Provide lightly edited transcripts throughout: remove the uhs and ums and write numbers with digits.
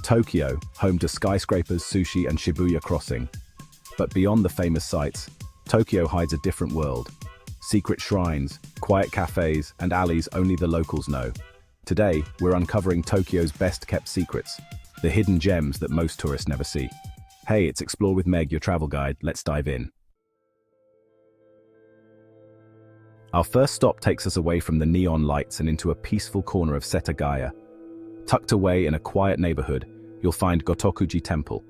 Tokyo, home to skyscrapers, sushi, and Shibuya Crossing. But beyond the famous sights, Tokyo hides a different world. Secret shrines, quiet cafes, and alleys only the locals know. Today, we're uncovering Tokyo's best-kept secrets, the hidden gems that most tourists never see. Hey, it's Explore with Meg, your travel guide. Let's dive in. Our first stop takes us away from the neon lights and into a peaceful corner of Setagaya. Tucked away in a quiet neighborhood, you'll find Gookuji Temple.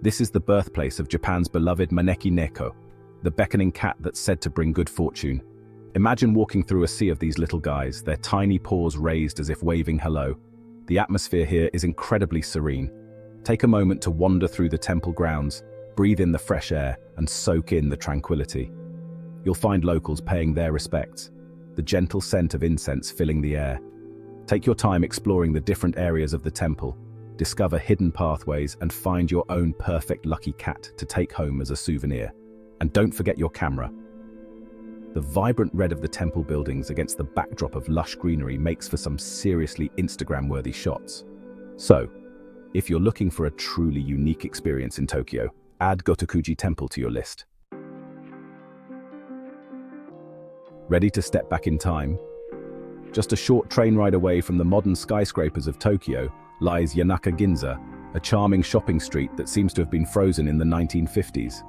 This is the birthplace of Japan's beloved Maneki Neko, the beckoning cat that's said to bring good fortune. Imagine walking through a sea of these little guys, their tiny paws raised as if waving hello. The atmosphere here is incredibly serene. Take a moment to wander through the temple grounds, breathe in the fresh air, and soak in the tranquility. You'll find locals paying their respects, the gentle scent of incense filling the air. Take your time exploring the different areas of the temple, discover hidden pathways, and find your own perfect lucky cat to take home as a souvenir. And don't forget your camera. The vibrant red of the temple buildings against the backdrop of lush greenery makes for some seriously Instagram-worthy shots. So, if you're looking for a truly unique experience in Tokyo, add Gookuji Temple to your list. Ready to step back in time? Just a short train ride away from the modern skyscrapers of Tokyo lies Yanaka Ginsa, a charming shopping street that seems to have been frozen in the 1950s.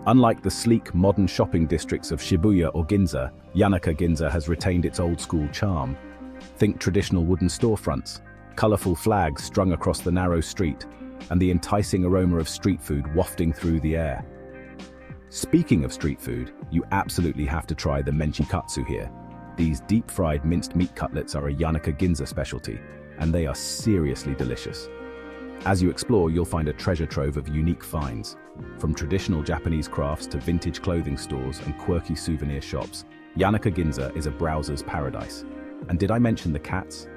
Unlike the sleek, modern shopping districts of Shibuya or Ginza, Yanaka Ginsa has retained its old-school charm. Think traditional wooden storefronts, colorful flags strung across the narrow street, and the enticing aroma of street food wafting through the air. Speaking of street food, you absolutely have to try the menchikatsu here. These deep-fried minced meat cutlets are a Yanaka Ginsa specialty, and they are seriously delicious. As you explore, you'll find a treasure trove of unique finds. From traditional Japanese crafts to vintage clothing stores and quirky souvenir shops, Yanaka Ginsa is a browser's paradise. And did I mention the cats?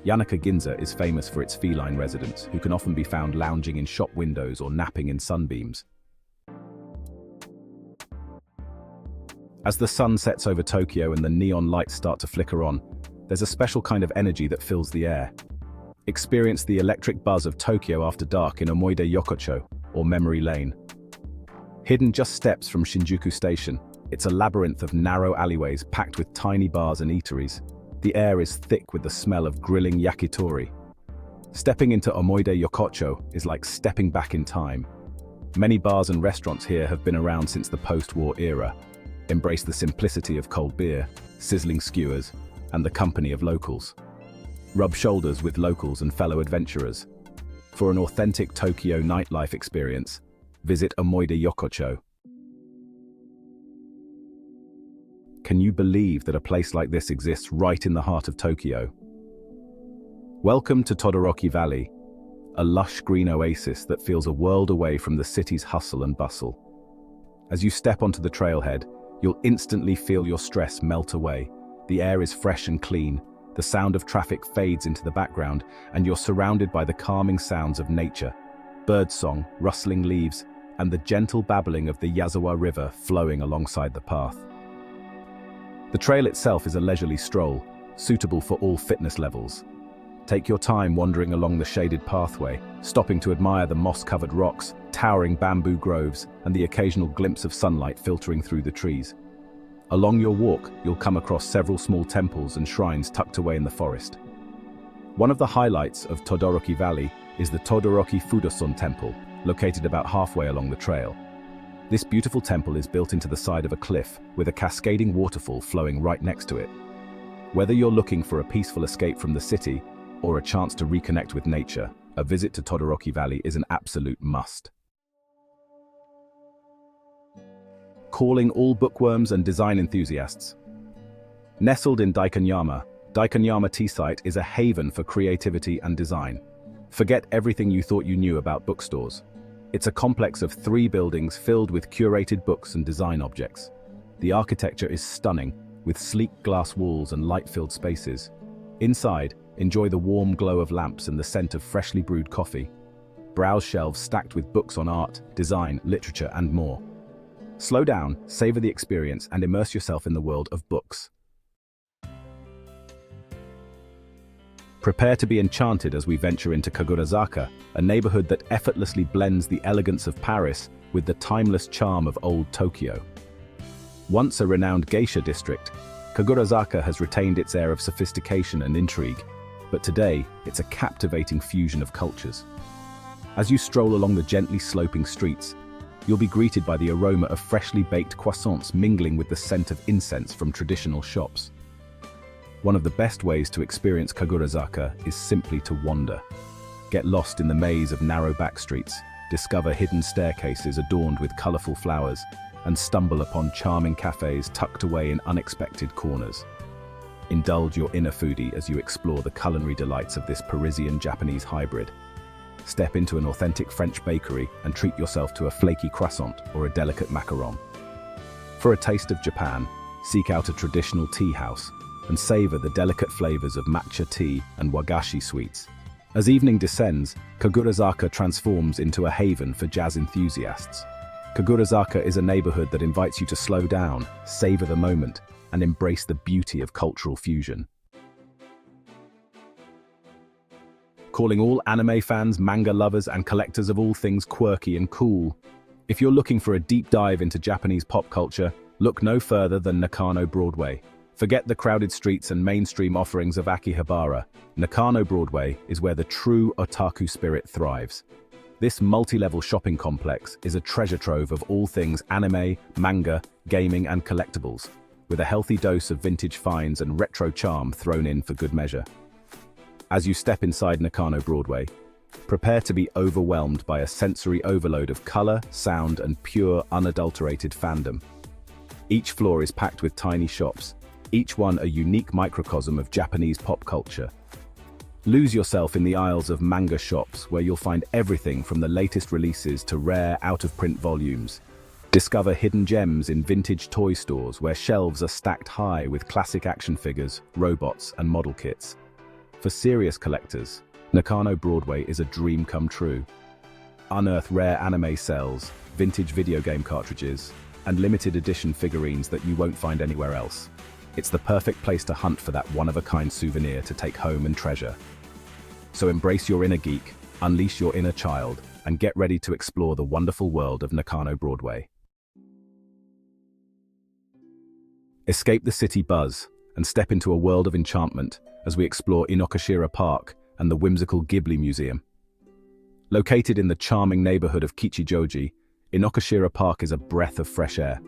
Yanaka Ginsa is famous for its feline residents, who can often be found lounging in shop windows or napping in sunbeams. As the sun sets over Tokyo and the neon lights start to flicker on, there's a special kind of energy that fills the air. Experience the electric buzz of Tokyo after dark in Omoida Yoko, or Memory Lane. Hidden just steps from Shinjuku Station, it's a labyrinth of narrow alleyways packed with tiny bars and eateries. The air is thick with the smell of grilling yakitori. Stepping into Omoida Yoko is like stepping back in time. Many bars and restaurants here have been around since the post-war era. Embrace the simplicity of cold beer, sizzling skewers, and the company of locals. Rub shoulders with locals and fellow adventurers. For an authentic Tokyo nightlife experience, visit Omoida Yoko. Can you believe that a place like this exists right in the heart of Tokyo? Welcome to Todoroki Valley, a lush green oasis that feels a world away from the city's hustle and bustle. As you step onto the trailhead, you'll instantly feel your stress melt away. The air is fresh and clean, the sound of traffic fades into the background, and you're surrounded by the calming sounds of nature. Birdsong, rustling leaves, and the gentle babbling of the Yazawa River flowing alongside the path. The trail itself is a leisurely stroll, suitable for all fitness levels. Take your time wandering along the shaded pathway, stopping to admire the moss-covered rocks, towering bamboo groves, and the occasional glimpse of sunlight filtering through the trees. Along your walk, you'll come across several small temples and shrines tucked away in the forest. One of the highlights of Todoroki Valley is the Todoroki Fudosun Temple, located about halfway along the trail. This beautiful temple is built into the side of a cliff, with a cascading waterfall flowing right next to it. Whether you're looking for a peaceful escape from the city, or a chance to reconnect with nature, a visit to Todoroki Valley is an absolute must. Calling all bookworms and design enthusiasts. Nestled in Daikanyama Tea Site is a haven for creativity and design. Forget everything you thought you knew about bookstores. It's a complex of 3 buildings filled with curated books and design objects. The architecture is stunning, with sleek glass walls and light-filled spaces. Inside, enjoy the warm glow of lamps and the scent of freshly brewed coffee. Browse shelves stacked with books on art, design, literature, and more. Slow down, savor the experience, and immerse yourself in the world of books. Prepare to be enchanted as we venture into Kagurazaka, a neighborhood that effortlessly blends the elegance of Paris with the timeless charm of old Tokyo. Once a renowned geisha district, Kagurazaka has retained its air of sophistication and intrigue, but today it's a captivating fusion of cultures. As you stroll along the gently sloping streets, you'll be greeted by the aroma of freshly baked croissants mingling with the scent of incense from traditional shops. One of the best ways to experience Kagurazaka is simply to wander. Get lost in the maze of narrow back streets, discover hidden staircases adorned with colorful flowers, and stumble upon charming cafes tucked away in unexpected corners. Indulge your inner foodie as you explore the culinary delights of this Parisian-Japanese hybrid. Step into an authentic French bakery and treat yourself to a flaky croissant or a delicate macaron. For a taste of Japan, seek out a traditional tea house and savor the delicate flavors of matcha tea and wagashi sweets. As evening descends, Kagurazaka transforms into a haven for jazz enthusiasts. Kagurazaka is a neighborhood that invites you to slow down, savor the moment, and embrace the beauty of cultural fusion. Calling all anime fans, manga lovers, and collectors of all things quirky and cool. If you're looking for a deep dive into Japanese pop culture, look no further than Nano Broadway. Forget the crowded streets and mainstream offerings of Akihabara. Nano Broadway is where the true otaku spirit thrives. This multi-level shopping complex is a treasure trove of all things anime, manga, gaming, and collectibles, with a healthy dose of vintage finds and retro charm thrown in for good measure. As you step inside Nano Broadway, prepare to be overwhelmed by a sensory overload of color, sound, and pure, unadulterated fandom. Each floor is packed with tiny shops, each one a unique microcosm of Japanese pop culture. Lose yourself in the aisles of manga shops where you'll find everything from the latest releases to rare, out-of-print volumes. Discover hidden gems in vintage toy stores where shelves are stacked high with classic action figures, robots, and model kits. For serious collectors, Nano Broadway is a dream come true. Unearth rare anime cells, vintage video game cartridges, and limited edition figurines that you won't find anywhere else. It's the perfect place to hunt for that one-of-a-kind souvenir to take home and treasure. So embrace your inner geek, unleash your inner child, and get ready to explore the wonderful world of Nano Broadway. Escape the city buzz and step into a world of enchantment as we explore Ininoashira Park and the whimsical Ghibli Museum. Located in the charming neighborhood of Kichijoji, Ininoashira Park is a breath of fresh air.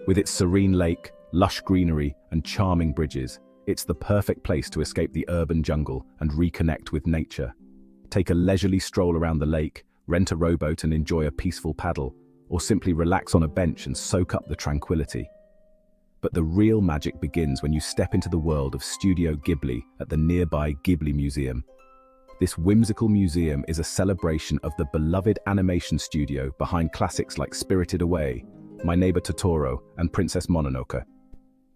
With its serene lake, lush greenery, and charming bridges, it's the perfect place to escape the urban jungle and reconnect with nature. Take a leisurely stroll around the lake, rent a rowboat and enjoy a peaceful paddle, or simply relax on a bench and soak up the tranquility. But the real magic begins when you step into the world of Studio Ghibli at the nearby Ghibli Museum. This whimsical museum is a celebration of the beloved animation studio behind classics like Spirited Away, My Neighbor Totoro, and Princess Mononoke.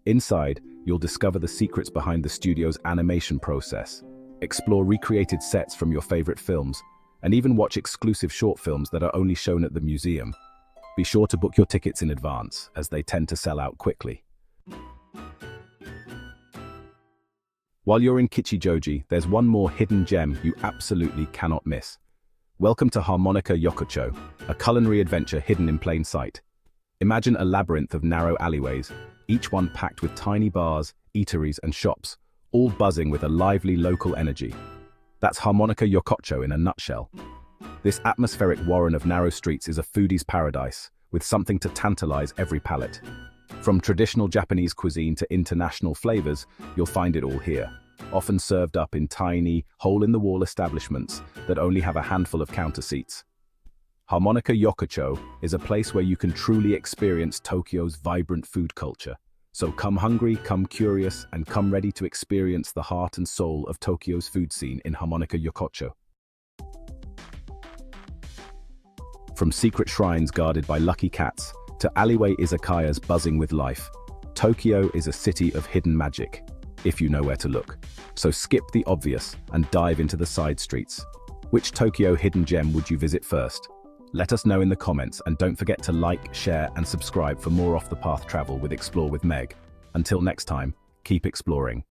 Inside, you'll discover the secrets behind the studio's animation process, explore recreated sets from your favorite films, and even watch exclusive short films that are only shown at the museum. Be sure to book your tickets in advance, as they tend to sell out quickly. While you're in Kichijoji, there's one more hidden gem you absolutely cannot miss. Welcome to Harmonica Yoko, a culinary adventure hidden in plain sight. Imagine a labyrinth of narrow alleyways, each one packed with tiny bars, eateries, and shops, all buzzing with a lively local energy. That's Harmonica Yoko in a nutshell. This atmospheric warren of narrow streets is a foodie's paradise, with something to tantalize every palate. From traditional Japanese cuisine to international flavors, you'll find it all here, often served up in tiny, hole-in-the-wall establishments that only have a handful of counter seats. Harmonica Yoko is a place where you can truly experience Tokyo's vibrant food culture. So come hungry, come curious, and come ready to experience the heart and soul of Tokyo's food scene in Harmonica Yoko. From secret shrines guarded by lucky cats to alleyway izakayas buzzing with life, Tokyo is a city of hidden magic, if you know where to look. So skip the obvious and dive into the side streets. Which Tokyo hidden gem would you visit first? Let us know in the comments, and don't forget to like, share, and subscribe for more off-the-path travel with Explore with Meg. Until next time, keep exploring.